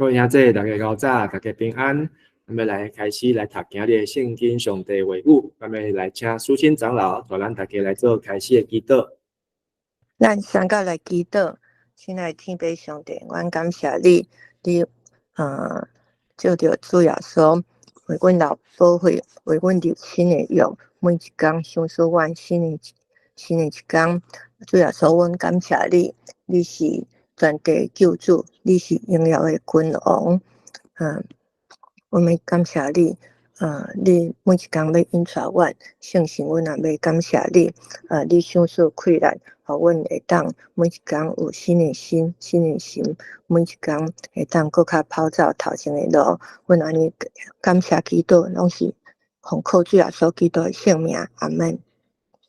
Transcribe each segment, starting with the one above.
各位兄弟，大家早早，大家平安。咱们来开始来读今日圣经上帝话语。咱们来请苏清长老带咱大家来做开始的祈祷。咱三个来祈祷，亲爱的天父上帝，阮感谢你，照着主耶稣为阮流保血，为阮流新的药，每一天享受阮新的一天。主耶稣，阮感谢你，你是全地救主，你是荣耀的君王。我们感谢你，你每一天要引带阮，相信阮也要感谢你。你享受困难，互阮会当每一天有新的心，每一天会当搁较跑走头前的路。阮安尼感谢祈祷，拢是奉靠主耶稣基督的圣名，阿门。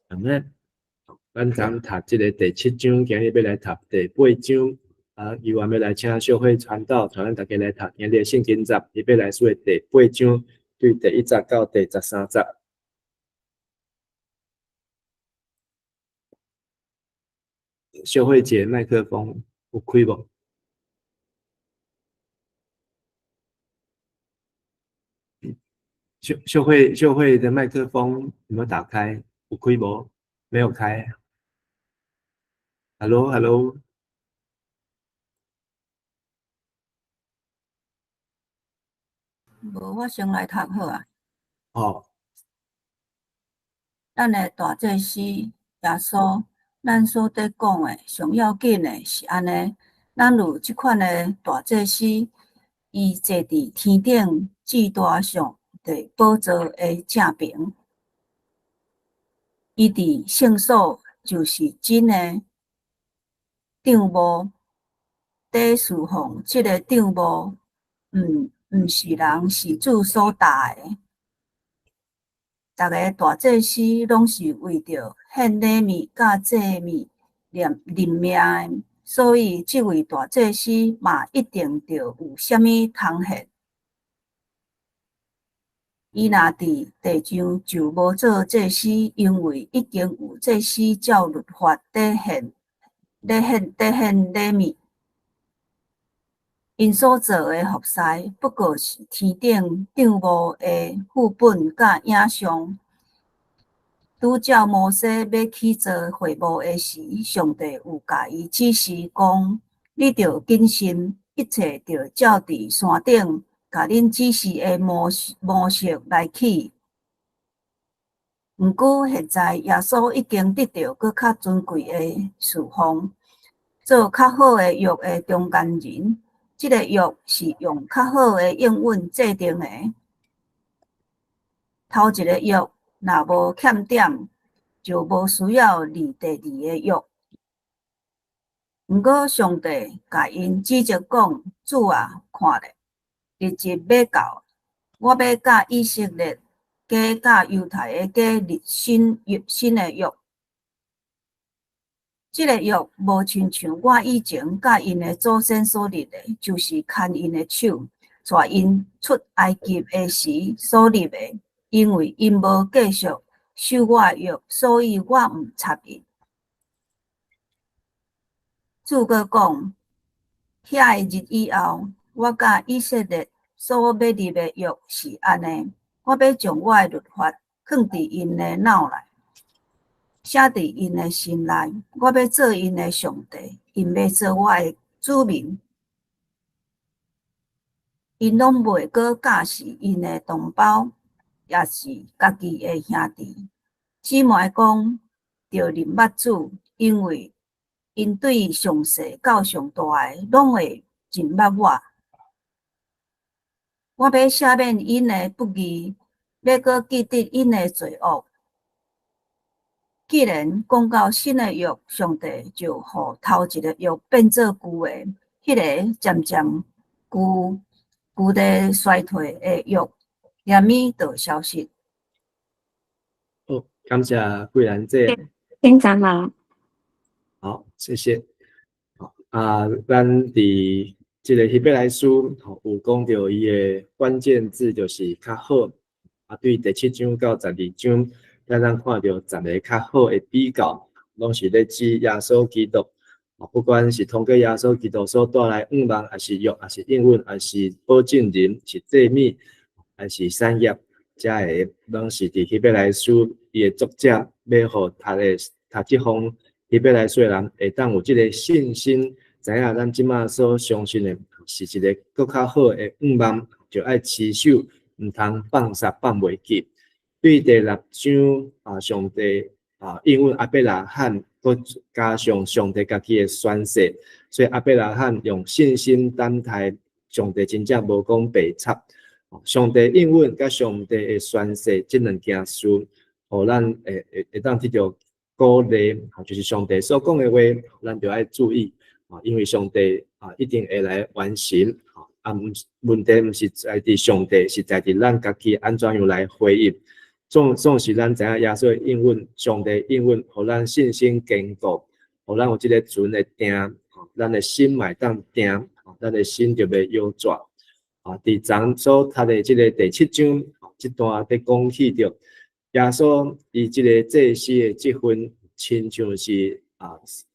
阿门。咱昨读这个第7章，今日要来读第8章。由我们来请小慧传道，带咱大家来读今日圣经集，预备来说的第8章，对第1节到第13节。小慧姐，麦克风有开无？秀慧的麦克风有没有打开？有开无？没有开。Hello。无，我先来读好啊。好。咱的大祭司耶稣，咱所在讲的上要紧的是安尼，咱有即款的大祭司，伊坐伫天顶至大上帝宝座的正边，伊伫圣所就是真的帐幕，伫侍奉即个帐幕，毋是人，是主所搭的。逐个大祭司拢是为着献礼物甲祭物任命的，所以即位大祭司嘛一定着有啥物通献。伊若伫地上就无做祭司，因为已经有祭司照律法伫献礼物。因所做的服侍，不过是天顶帐幕的副本甲影像。拄照摩西要去做会幕的时，上帝有甲伊指示讲：你着谨慎，一切着照伫山顶，甲恁指示的模式来去。毋过现在耶稣已经得到搁较尊贵的侍奉，做较好的约的中间人。即个约是用较好的应允制定的。头一个约若无欠点，就无需要立第2个约。毋过上帝甲因指责讲：主啊，看咧，日子要到，我要甲以色列家甲犹太的家立新的约。即个约无亲像我以前甲因的祖先所立的，就是牵因的手，带因出埃及的时所立的，因为因无继续守我的约，所以我毋插因。主阁讲，遐个日以后，我甲以色列所要立的约是安尼：我要将我的律法放伫因的脑内。写伫因的心内，我要做因的上帝，因要做我的子民。因拢袂阁假视因的同胞，也是家己的兄弟。姊妹讲，着认捌主，因为因对上细到上大的，拢会认捌我。我要赦免因的不义，要阁记得因的罪恶。既然讲到新的约，上帝就互头一个约变做旧的，迄个渐渐旧的衰退的约，也咪就消失。好，感谢贵兰姐。先长老。好，谢谢。咱伫这个希伯来书有讲到伊的关键字就是较好。对第7章到12章。咱看到10个较好的比较，拢是咧指耶稣基督。不管是通过耶稣基督所带来5万，还是药，还是应允，还是保证人，是祭米，还是产业，这个拢是伫希伯来书伊的作者要互读这封希伯来书的人，会当有这个信心，知影咱即马所相信的是一个更较好的5万，就爱持守，毋通放煞放袂记。对第6章上帝应允亚伯拉罕，佮加上上帝家己的宣誓，所以亚伯拉罕用信心等待上帝，真正无讲白插。上帝应允甲上帝的宣誓，这两件事，互咱会当得到鼓励，就是上帝所讲的话，咱就要注意因为上帝一定会来完成问题毋是在伫上帝，是在伫咱家己安怎样来回应。总是咱知影耶稣的应允，上帝应允，互咱信心坚固，互咱有即个存的定，咱的心嘛会当定，咱的心就袂摇拽。伫昨所读的即个第7章，这段在讲起着耶稣伊即个祭司的职分，亲像是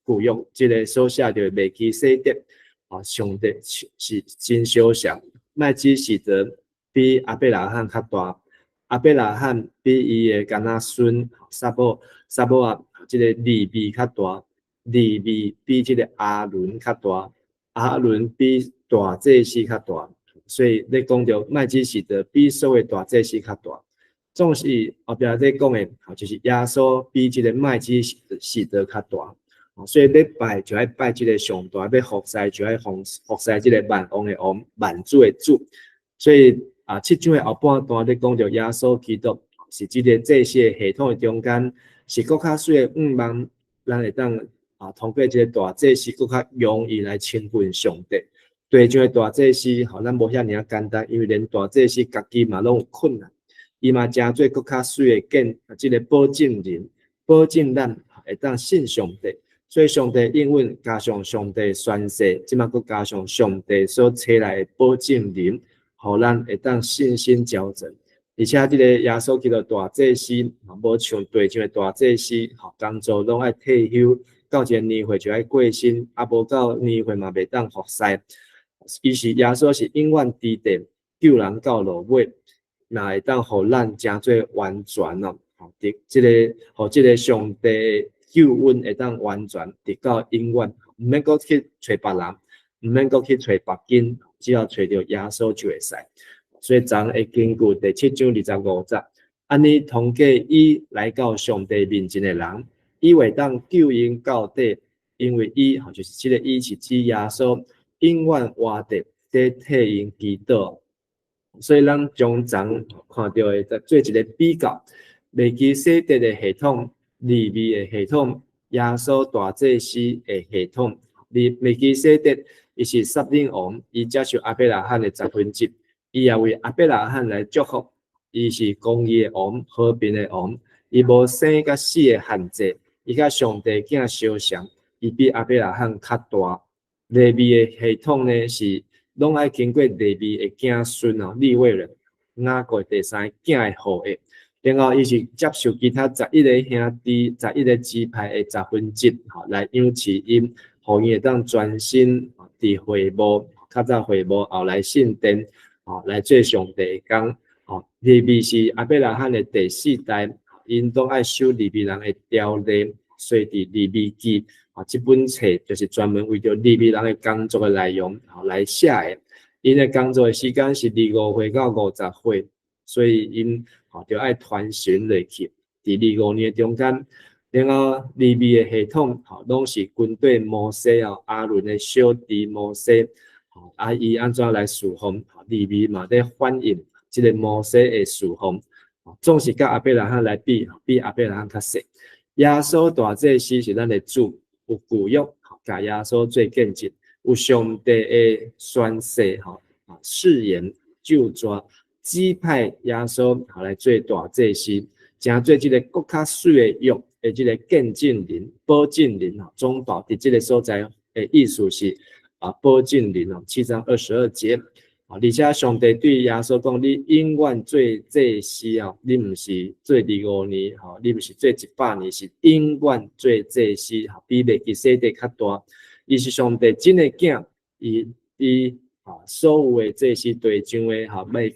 旧约即个所写着麦基洗德上帝是真小像，麦基洗德比亚伯拉罕较大。亚伯拉罕比伊的干仔孙撒母即个利未较大，利未比即个阿伦较大，阿伦比大祭司较大，所以咧讲着麦基洗德比所有大祭司较大。总是后壁咧讲的，就是耶稣比即个麦基洗德较大，所以咧拜就要拜即个上大，要服侍就要服侍即个万王的王，万主的主，所以。7章的后半段咧讲着耶稣基督是即个祭司系统的中间，是更较水的5万，咱会当通过即个大祭司更较容易来亲近上帝。地上的大祭司，咱无遐尔简单，因为连大祭司家己嘛拢有困难，伊嘛诚做更较水的见即个保证人，保证咱会当信上帝。所以上帝应允加上上帝宣誓，即嘛佫加上上帝所找来的保证人。互咱会当信心交战，而且即个耶稣基督大祭司，无像地上的大祭司，工作拢爱退休，到一个年岁就爱过身，无到年岁嘛袂当服侍。伊是耶稣是永远伫地救人到落尾，那会当互咱诚做完全哦。即个互即个上帝救恩会当完全直到永远，毋免阁去找别人，毋免阁去找别间。只要找到耶稣就会使，所以咱会根据第7章25节，安尼通过伊来到上帝面前的人，伊会当救因到底，因为伊就是这个伊是指耶稣永远活着在替因祈祷，所以咱将咱看到的做一个比较，麦基洗德的系统、利未的系统、耶稣大祭司的系统，麦基洗德。伊是撒冷王，伊接受亚伯拉罕的1/10，伊也为亚伯拉罕来祝福。伊是公义的王，和平的王，伊无生甲死的限制，伊甲上帝囝相像，伊比亚伯拉罕较大。利未的系统呢是拢爱经过利未的囝孙利未人，雅各第3囝的后裔。然后伊是接受其他11个兄弟、11个支派的10%，来养饲因，互伊会当专心。伫会幕，较早会幕后来圣殿，来做上帝工。利未是亚伯拉罕的第4代，因都爱守利未人的条例，所以伫利未记，这本册就是专门为着利未人的工作的内容，来写的。因的工作的时间是25岁到50岁，所以因就爱传承落去。伫25年中间。然后利未的系统，拢是军队摩西阿伦的小弟摩西，伊安怎来侍奉？利未嘛在反映这个摩西的侍奉，总是甲亚伯拉罕来比亚伯拉罕较细。耶稣大祭司是咱的主，有旧约，甲耶稣做见证，有上帝的宣誓，誓言救抓，指派耶稣来做大祭司，诚做这个更较水的约。即个见证人、保证人总保伫即个所在的意思是保证人7章22节而且上帝对耶稣讲：你永远做祭司你毋是做25年你毋是做100年，是永远做祭司比麦基洗德较大。伊是上帝真诶囝，伊所有诶这些地上诶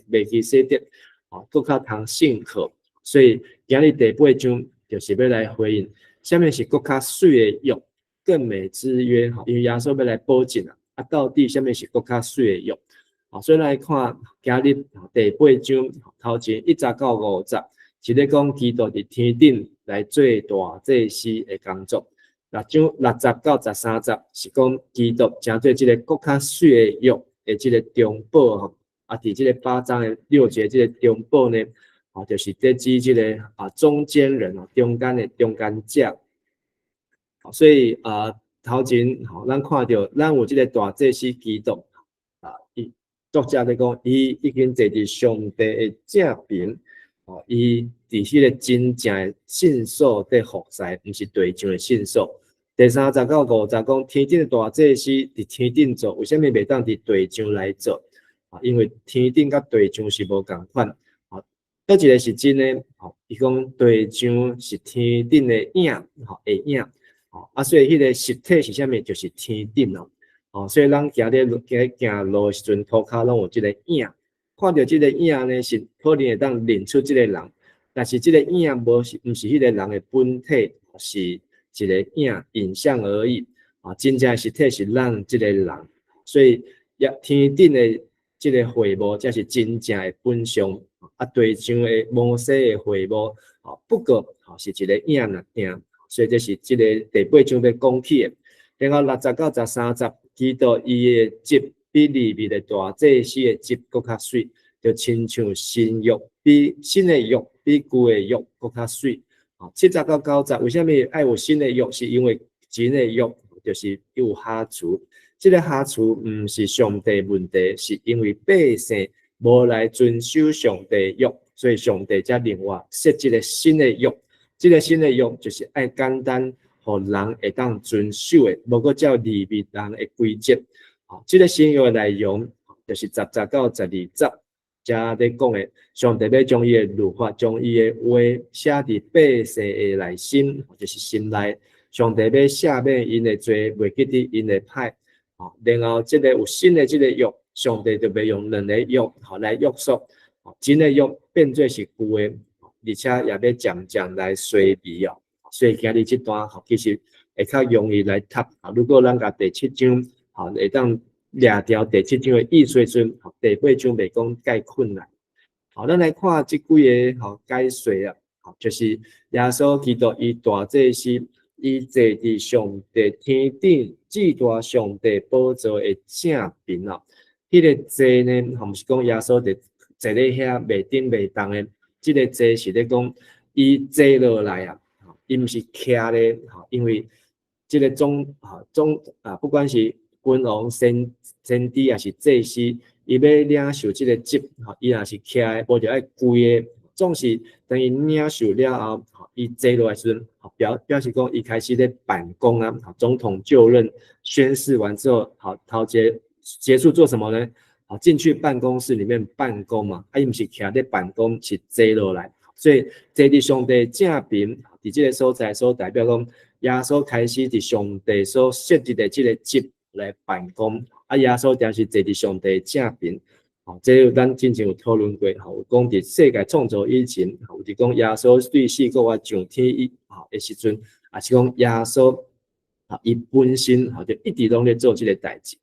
未去洗得，更较通信靠，所以今日第8章就是要来回应，下面是更较水诶约，更美之约，因为耶稣要来保证到底下面是更较水诶约，所以来看今日第8章头前1节到5节，是咧讲基督伫天顶来做大祭司诶工作。6章6节到13节是讲基督成做即个更较水诶约诶即个中保伫即个8章诶6节即个中保呢，就是在指即个中间人中间诶中间者，所以头前咱看到咱有即个大祭司基督作者咧讲，伊已经坐伫上帝诶正边，伊伫迄个真正诶圣所伫服侍，毋是地上诶圣所。第3节到5节讲，天顶诶大祭司伫天顶做，为虾米袂当伫地上来做？因为天顶甲地上是无共款。倒一个是真诶，伊讲地上是天顶诶影，会影，所以迄个实体是虾米？就是天顶咯。所以咱行路的时阵，涂骹拢有即个影，看到即个影呢，是可能会当认出即个人，但是即个影毋是迄个人的本体，是一个影像而已。真正实体是咱即个人，所以天顶的即个会幕才是真正的本相。地上的摩西的会幕，不过是一个影而定，所以这是即个第8章要讲起的。然后6节到13节。基督伊的汁比利未的大祭司的汁更较水，就亲像新约比新的约比旧的约更较水。7节到9节，为什么爱有新的约？是因为前的约就是有下除，这个下除毋是上帝问题，是因为百姓无来遵守上帝约，所以上帝才另外设这个新的约。这个新的约就是爱简单。互人会当遵守的，无过照利未人的规则。这个新约的内容就是10节到12节，遮咧讲的，上帝要将伊的律法、将伊的话写伫百姓的内心，就是心内。上帝要赦免因的罪，袂记伫因的歹。然后这个有新的这个约，上帝就要用2个约来约束。真的约变做是旧的，而且也要渐渐来衰微哦。所以今日这段其实会较容易来读。如果咱甲第7章会当掠条第7章的意思时，第8章袂讲介困难。咱来看这几个解说啊，就是耶稣基督伊大祭司，伊坐伫上帝天顶至大上帝宝座的正边啊。迄个坐呢，毋是讲耶稣坐咧遐袂顶袂动的，这个坐是咧讲伊坐落来啊。伊毋是徛咧，因为这个不管是君王、先知还是祭司，伊要领受这个职，伊若是徛的，无就爱跪的，总是等伊领受了后，伊坐落来时阵，表示讲伊开始咧办公啊。总统就任宣誓完之后，结束做什么呢？进去办公室里面办公嘛，伊毋是徛咧办公，是坐落来。所以坐伫上帝正边，伫这个所在所代表讲，耶稣开始伫上帝所设置的这个职来办公，耶稣定是坐伫上帝正边。这咱之前有讨论过，有讲伫世界创造以前，有伫讲耶稣对四个上天的时阵，也是讲耶稣伊本身就一直拢咧做这个代志。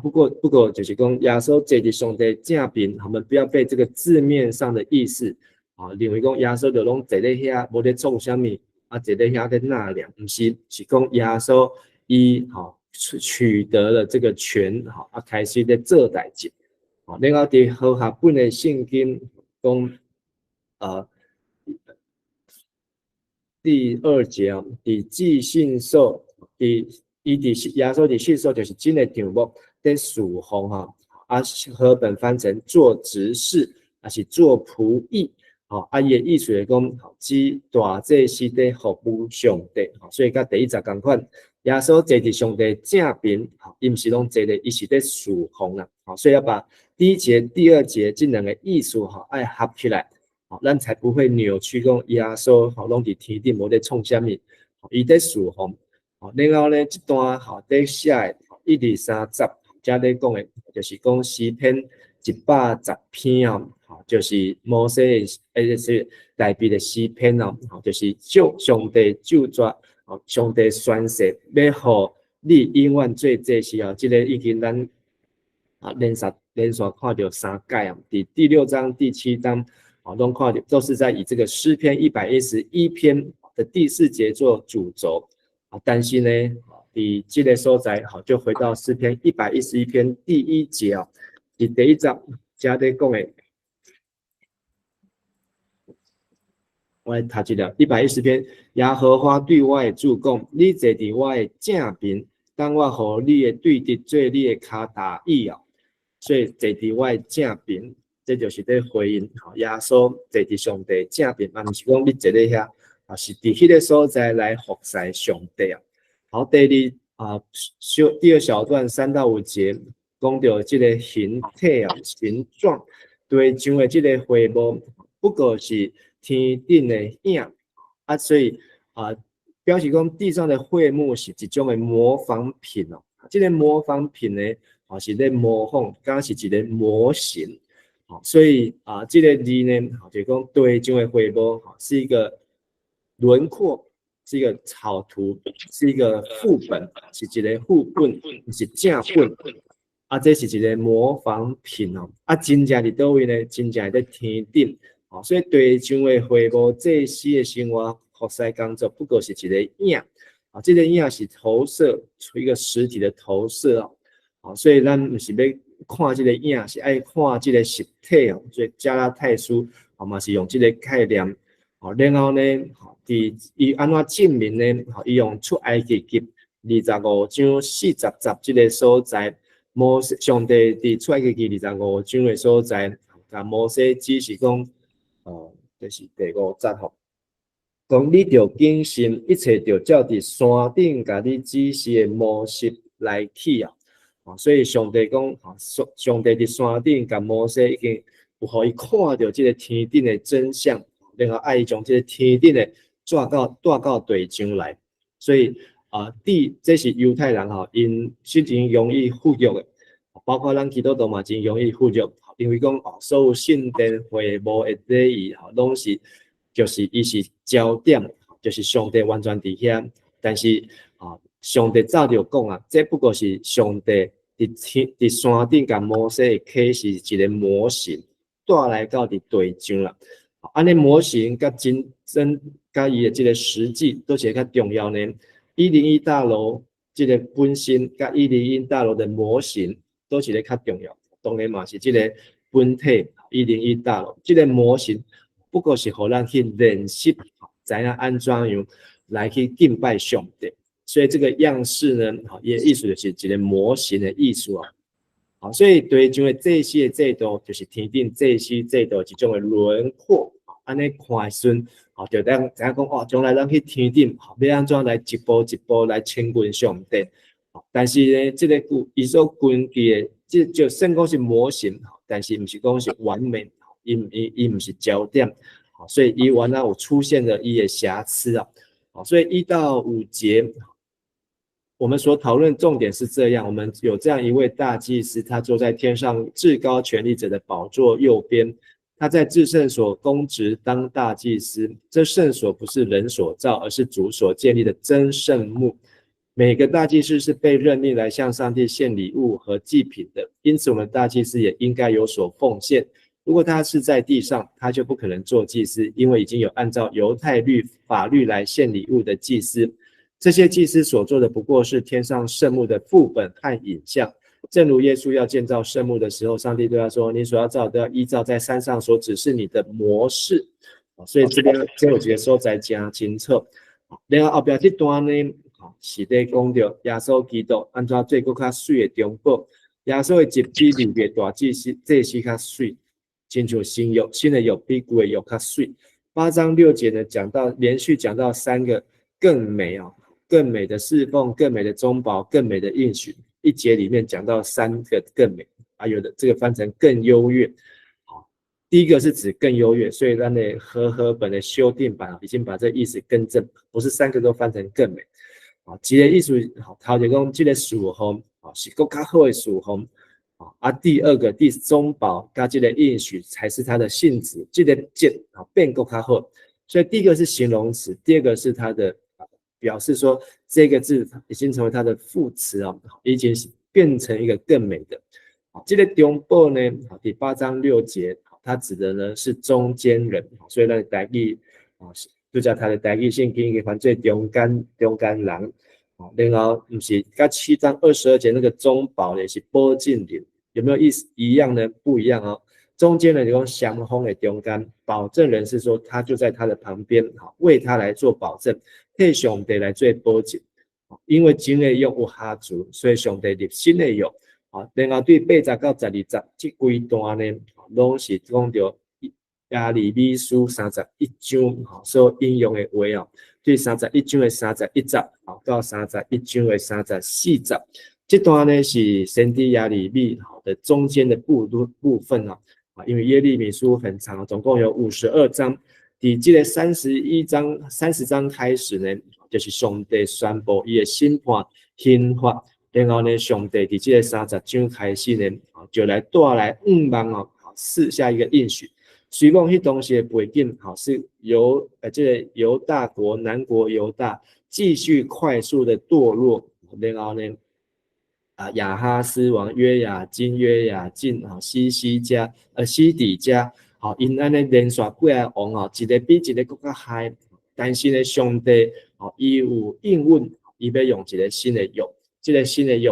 不过就是讲耶稣坐伫上帝正边，我们不要被这个字面上的意思。认为讲耶稣就拢坐咧遐，无咧做啥物，坐咧遐咧纳凉，毋是，是讲耶稣伊取得了这个权，开始咧做代志。然后伫和合本的圣经讲，第2节伫祭信所，伊伫耶稣伫信所就是真的场幕在属奉和本翻成做执事，还是做仆役。伊的意思是讲，指大祭司在服务上帝，所以甲第1节同款，耶稣坐伫上帝正边，伊毋是拢坐咧，伊是在属奉啦。所以要把第1节、第2节这2个意思爱合起来，咱才不会扭曲讲耶稣拢伫天顶无咧创啥物，伊在属奉。然后呢，这段在写的1、2、3、10，这在讲的，就是讲诗篇110篇就是摩西是代笔的诗篇就是上帝救抓，上帝宣誓要予你永远做这事这个已经咱连续看到3届第6章、第7章拢看到，都是在以这个诗篇111篇的第4节做主轴但是呢，伫这个所在就回到诗篇111篇第1节第1章，这在讲的。我来读一下110篇，耶和华对我的主讲：你坐伫我的正边，当我予你的对敌做你的脚踏椅所以坐伫我的正边，这就是在回应耶稣坐伫上帝正边，嘛不是讲你坐咧遐，是伫迄个所在来服侍上帝好，第二小段3到5节，讲到这个形体形状，对像的这个花幕，不过是天顶的影所以表示讲地上的会幕是一种的模仿品这个模仿品呢是在模仿，刚是一个模型所以这个字呢就是讲对像的会幕是一个轮廓，是一个草图，是一个副本，是一个副本，是正本这是一个模仿品真正伫倒位呢？真正在天顶所以对像的会幕这些的生活服侍工作，不过是一个影这个影是投射出一个实体的投射所以咱不是要看这个影，是爱看这个实体所以加拉太书嘛是用这个概念然后呢，伊安怎证明呢？伊用出埃及记25章40节这个所在，上帝伫出埃及记25章的所在，甲摩西指示讲。就是第5节讲你着谨慎，一切着照伫山顶，甲你指示的模式来去所以上帝讲，上帝伫山顶，甲摩西已经有互伊看到这个天顶的真相，然后爱将这个天顶的带到地上来。所以这是犹太人因是真容易忽略的，包括咱基督徒嘛，真容易忽略。因为讲所有圣殿会幕的礼仪拢是就是伊是焦点，就是上帝完全伫遐。但是上帝早就讲这不过是上帝伫山顶甲摩西的启示一个模型，带来到伫地上啦。安尼模型甲真甲伊的这个实际都是较重要呢。101大楼这个本身甲101大楼的模型都是咧较重要。当然嘛是这个本体101大楼这个模型，不过是互咱去练习，知影安怎样来去敬拜上帝。所以这个样式呢，伊的意思就是一个模型的意思所以对像这些制度，就是天顶这些制度一种的轮廓，安尼看顺，就咱知影讲将来咱去天顶，要安怎来一步一步来亲近上帝。但是呢，这个伊所根据的。这就算讲是模型，但是不是讲是完美，伊不是焦点，所以伊原来有出现了伊的瑕疵所以1到5节，我们所讨论重点是这样：我们有这样一位大祭司，他坐在天上至高权力者的宝座右边，他在至圣所供职当大祭司。这圣所不是人所造，而是主所建立的真圣幕。每个大祭司是被任命来向上帝献礼物和祭品的，因此我们大祭司也应该有所奉献。如果他是在地上，他就不可能做祭司，因为已经有按照犹太法律来献礼物的祭司。这些祭司所做的不过是天上圣幕的副本和影像。正如耶稣要建造圣幕的时候，上帝对他说：“你所要造的，都要依照在山上所指示你的模式。”所以这边有几个所在真清楚。然后后边这段呢？是在讲到耶稣基督安怎做更较水的中保，耶稣的集比里面大祭司这是较水，亲像新的约比旧的约较水。8章6节呢连续讲到3个更美更美的侍奉，更美的中保，更美的应许。1节里面讲到3个更美有的这个翻成更优越。第一个是指更优越，所以咱的和合本的修订版已经把这意思更正，不是3个都翻成更美。一个意思头就讲这个事项是更较好的事项。第二个中保跟这个应许才是它的性质，这个变变更较好。所以第一个是形容词，第二个是它的表示说这个字已经成为它的副词已经变成一个更美的。这个中保呢，第8章6节，它指的呢是中间人，所以呢台语就叫它的台语圣经嘅犯罪中间人。然后不是跟7章22节那个中保也是保证人，有没有意思一样呢？不一样中间人用相逢的中间，保证人是说他就在他的旁边，为他来做保证，替上帝来做保证。因为真的约有下足，所以上帝立新的约。然后对8到12节这几段呢，拢是讲到耶利米书31章所引用的话对31章的31节到31章的34节，这段呢是先知耶利米的中间的部分因为耶利米书很长，总共有52章，在这个30章开始呢，就是上帝宣布他的审判刑罚，然后呢，上帝在这个30章开始呢，就来带来5万赐下一个应许。虽讲迄当时的背景是犹大国南国犹大继续快速的堕落，然后呢亚哈斯王约雅斤西底家因安尼连续几个王一个比一个更加害，但是呢上帝他有应允，他要用一个新的约，这个新的约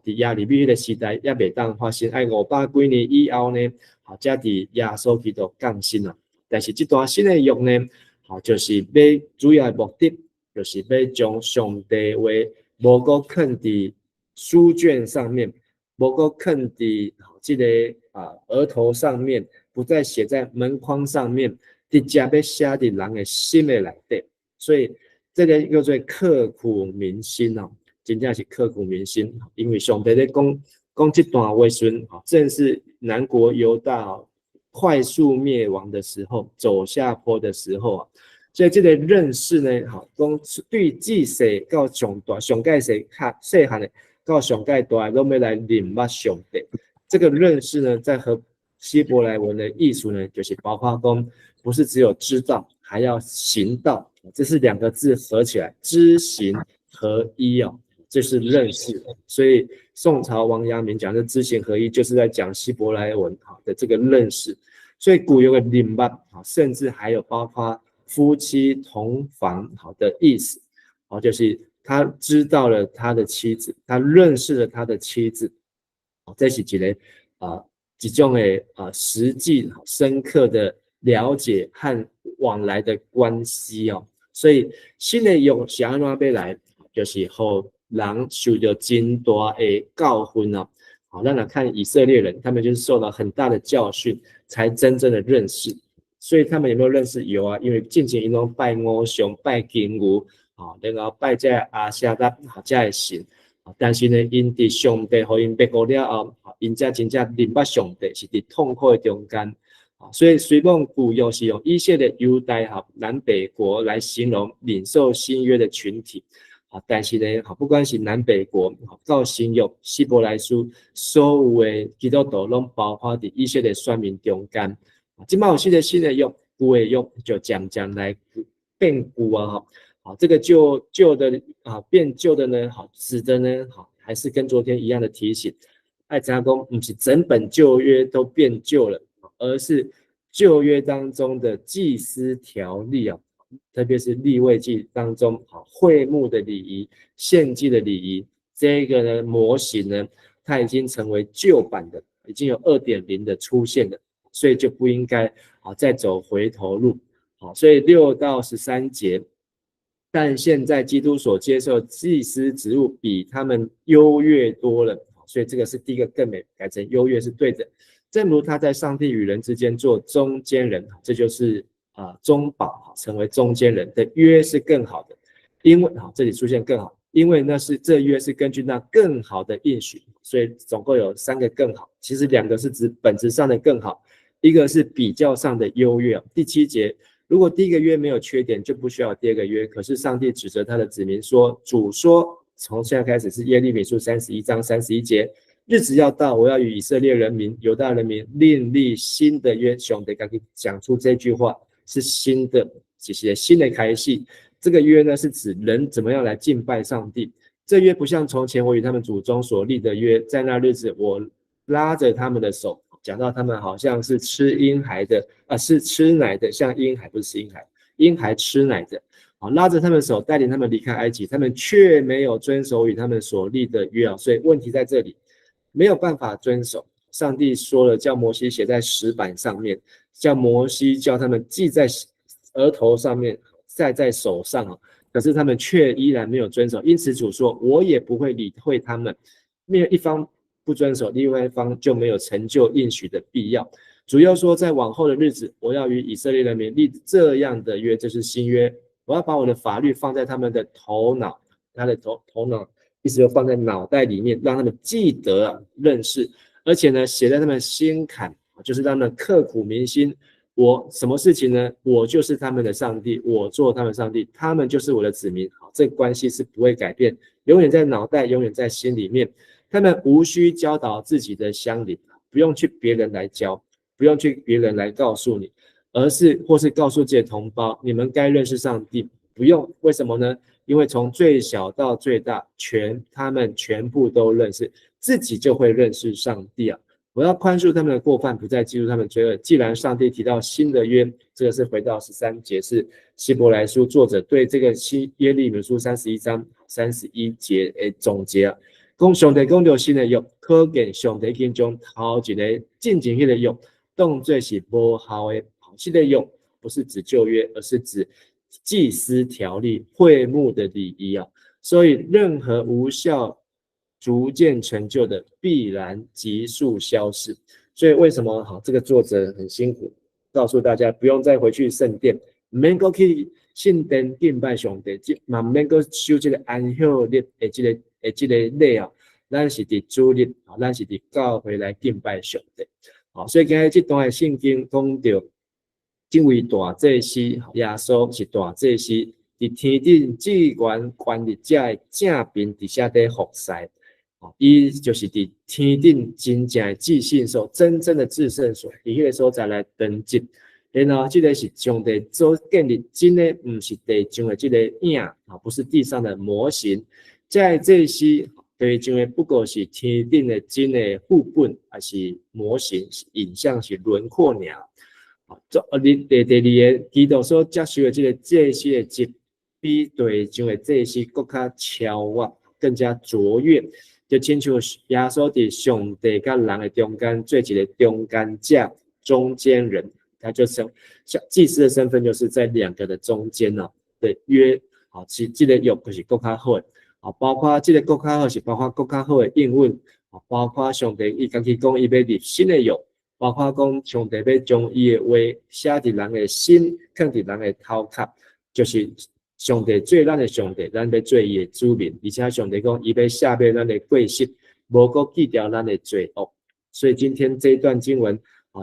在耶利米的时代也未当发生，要500几年以后呢才在耶稣基督降生但是这段新的约呢就是要主要的目的就是要将上帝话无搁藏在书卷上面，无搁藏在这个额头上面，不再写在门框上面，直接要写在人的心的内底，所以这个叫做刻骨铭心真正是刻骨铭心，因为上帝在讲这段话时正是南国犹大快速灭亡的时候，走下坡的时候所以这个认识呢讲对自细到上大上界细汉的到上界大都要来认捌上帝，这个认识呢在和希伯来文的意思呢就是包括讲不是只有知道，还要行道，这是2个字合起来，知行合一这是认识。所以宋朝王阳明讲的知行合一，就是在讲希伯来文的这个认识。所以古有个认捌甚至还有包括夫妻同房的意思就是他知道了他的妻子，他认识了他的妻子，这是一种的实际深刻的了解和往来的关系所以新的约是怎么要来，就是让人受到很大的教训咱来看以色列人，他们就是受到很大的教训才真正的认识。所以他们有没有认识？有因为进前他们拜偶像拜金牛然后拜这阿夏达这的神但是呢因在上帝给他们灭国了后因才真正认捌上帝，是在痛苦的中间所以虽讲古约是用以色列犹大南北国来形容领受新约的群体但是呢不管是南北国到新约希伯来书，所有的基督徒都包括在以色列选民中间现在有新的约，旧的约就渐渐来变旧这个旧的变旧的呢指的呢还是跟昨天一样的提醒，爱知影讲不是整本旧约都变旧了，而是旧约当中的祭司条例特别是利未记当中会幕的礼仪、献祭的礼仪，这个呢模型呢它已经成为旧版的，已经有 2.0 的出现了，所以就不应该再走回头路所以6到13节，但现在基督所接受祭司职务比他们优越多了，所以这个是第一个更美，改成优越是对的。正如他在上帝与人之间做中间人，这就是中保成为中间人的约是更好的，因为这里出现更好，因为这约是根据那更好的应许，所以总共有3个更好，其实2个是指本质上的更好，一个是比较上的优越。第7节，如果第一个约没有缺点，就不需要第二个约。可是上帝指责他的子民说，主说，从现在开始是耶利米书31章31节，日子要到，我要与以色列人民、犹大人民另立新的约。兄弟，刚才讲出这句话是新的，其实新的开始。这个约呢，是指人怎么样来敬拜上帝。这约不像从前我与他们祖宗所立的约，在那日子我拉着他们的手，讲到他们好像是吃婴孩的，是吃奶的，像婴孩，不是婴孩，婴孩吃奶的，拉着他们手带领他们离开埃及，他们却没有遵守与他们所立的约啊，所以问题在这里，没有办法遵守。上帝说了，叫摩西写在石板上面，叫摩西叫他们记在额头上面，戴在手上，可是他们却依然没有遵守。因此主说，我也不会理会他们，没有一方不遵守，另外一方就没有成就应许的必要。主要说，在往后的日子，我要与以色列人民立这样的约，这是新约。我要把我的法律放在他们的头脑，他的头脑意思就放在脑袋里面，让他们记得认识，而且呢，写在他们心坎，就是让他们刻骨铭心。我什么事情呢？我就是他们的上帝，我做他们上帝，他们就是我的子民。好，这个关系是不会改变，永远在脑袋，永远在心里面。他们无需教导自己的乡邻，不用去别人来教，不用去别人来告诉你，而是或是告诉这些同胞，你们该认识上帝。不用，为什么呢？因为从最小到最大，他们全部都认识，自己就会认识上帝啊。我要宽恕他们的过犯，不再记住他们罪恶。既然上帝提到新的约，这个是回到13节，是希伯来书作者对这个耶利米书31章31节的总结啊。讲上帝讲到新的约，可见上帝已经将头一个进前迄个约当作是无效的。新的约不是指旧约，而是指祭司条例、会幕的礼仪啊。所以任何无效逐渐成就的必然急速消逝。所以为什么这个作者很辛苦，告诉大家不用再回去圣殿，免够去圣殿敬拜上帝，嘛免够守这个安息日的这个礼啊，咱是伫主日，咱是伫教会来敬拜上帝。所以今日这段的圣经讲到，这位大祭司耶稣是大祭司，伫天顶至高权力者的正边底下在服侍。伊就是伫天顶真正的至圣所，真正的至圣所，伫迄个所在来登记。然后这个是上帝所建立，真的不是地上的这个影，不是地上的模型。在这些地上的不过是天顶的真的副本，还是模型、是影像、是轮廓尔。第二个，基督所接受的这个祭司的职，比地上的祭司更加超越，更加卓越。就亲像耶稣在上帝跟人的中间做一个中间者、中间人，他就是祭司的身份，就是在两个的中间的约。是这个约就是更加好的，包括这个更加好是包括更加好的应允，包括上帝伊家己讲伊要立新的约，包括讲上帝要将伊的话写伫人的心，放伫人的头壳，就是上帝做咱的上帝，咱要做伊的子民，而且上帝讲伊要赦免咱的过失，无搁记掉咱的罪恶。所以今天这一段经文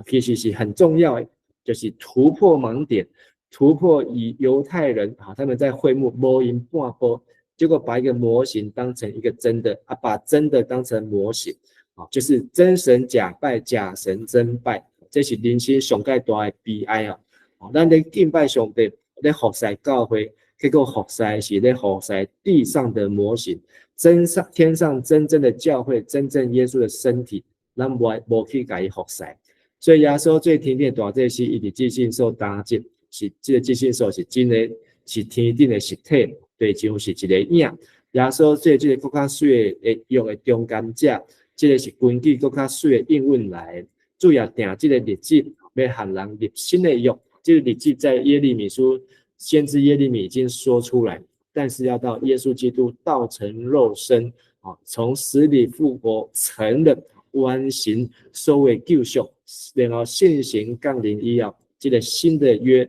其实是很重要的，就是突破盲点，突破以犹太人他们在会幕摸赢半波，结果把一个模型当成一个真的把真的当成模型就是真神假拜，假神真拜，这是人生上界大的悲哀啊！咱咧敬拜上帝，咧服侍教会。结果服侍是咧服侍地上的模型，天上真正的教会，真正耶稣的身体，咱无去甲伊服侍。所以耶稣最天顶的大祭司，伊伫至圣所担责，是这个至圣所是真的，是天顶的实体，地上是一个影。耶稣做这个更加水的约的中间者，这个是根据更加水的应允来，主要定这个日子要和人立新的约。这个日子在耶利米书。先知耶利米已经说出来，但是要到耶稣基督道成肉身，从死里复活，成了完成所谓救赎，然后现行降临以后，这个新的约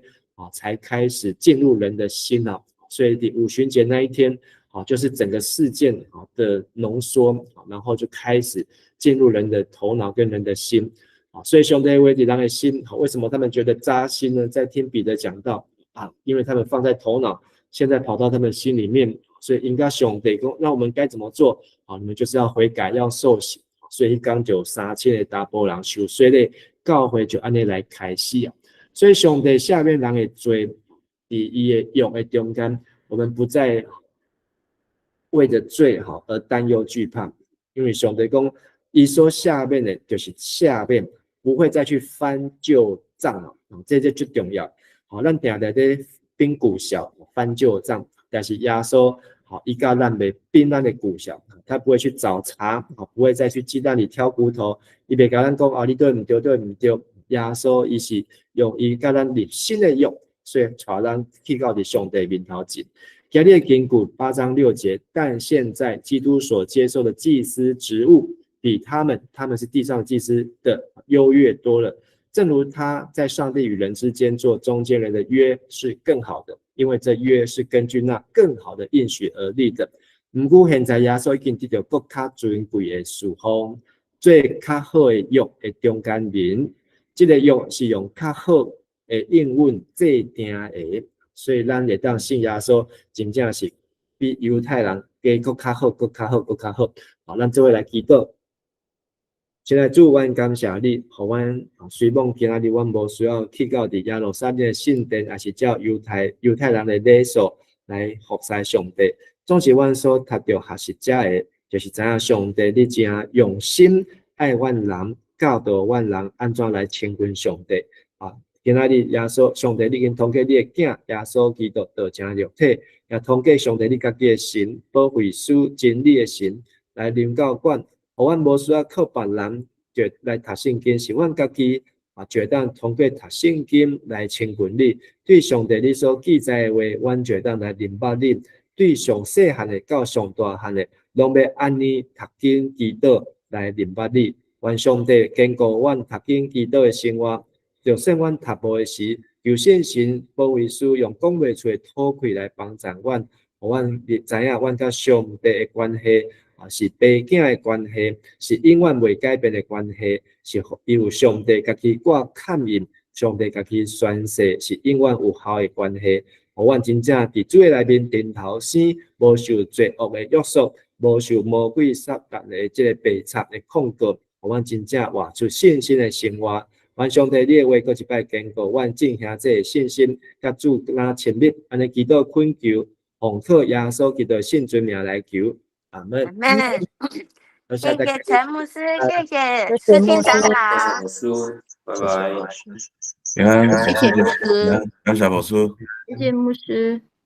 才开始进入人的心啊。所以第五旬节那一天就是整个事件的浓缩，然后就开始进入人的头脑跟人的心。所以兄弟为你人的心，为什么他们觉得扎心呢？在听彼得讲道，因为他们放在头脑，现在跑到他们心里面，所以应该上帝说，那我们该怎么做？你们就是要悔改，要受洗。所以刚就3000个大波人受洗咧，教会就安尼来开始啊。所以上帝下面人的罪，在伊的约的中间，我们不再为着罪而担忧惧怕，因为上帝讲，伊所下面的就是下面，不会再去翻旧账了，这就最重要。咱定定在并旧账，翻旧账，但是耶稣伊甲咱袂并咱的旧账，他不会去找茬，不会再去鸡蛋里挑骨头，伊袂甲咱讲你对唔对，对唔对。耶稣伊是用伊甲咱立新的约，所以带咱去到伫上帝面头前。今日的经句8章6节，但现在基督所接受的祭司职务，比他们是地上祭司的优越多了。正如他在上帝与人之间做中间人的约是更好的，因为这约是根据那更好的应许而立的。不过现在耶稣已经得到更加尊贵的属方，最较好的约的中间人，这个约是用较好的应允制定的，所以咱会当信耶稣，真正是比犹太人加更较好，更较好，更较好。咱做伙来祈祷。现在主，阮感谢你，互阮虽望今仔日阮无需要去到伫耶路撒冷的圣殿，还是照犹太人的礼数来服侍上帝。总是阮所读到学习者的，就是知影上帝你真用心爱阮人，教导阮人安怎来亲近上帝。今仔日耶稣上帝，你已经通过你的囝耶稣基督道成肉体，也通过上帝你家己的神保惠师真理的神来临到阮。互阮无需要靠别人就来读圣经，是阮家己就当通过读圣经来亲近你。对上帝你所记载的话，阮就当来明白你。对上细汉的到上大汉的，拢要安尼读经祈祷来明白你。愿上帝坚固阮读经祈祷的生活，就算阮读无的时，求圣神保惠师用讲袂出的土气来帮助阮，互阮知影阮甲上帝的关系。是爸囝的关系，是永远未改变的关系，是由上帝家己挂看印，上帝家己宣誓，是永远有效的关系。互阮真正伫主的内面顶头生，无受罪恶的约束，无受魔鬼撒旦的这个背插的控告，互阮真正活出信心的生活。愿上帝你的话搁一摆坚固阮正兄这个信心，甲主那亲密，安尼祈祷恳求，奉靠耶稣基督圣尊名来求。阿门。谢谢陈牧师，谢谢思清长老，拜拜。平安，谢谢牧师，感谢牧师，谢谢牧师。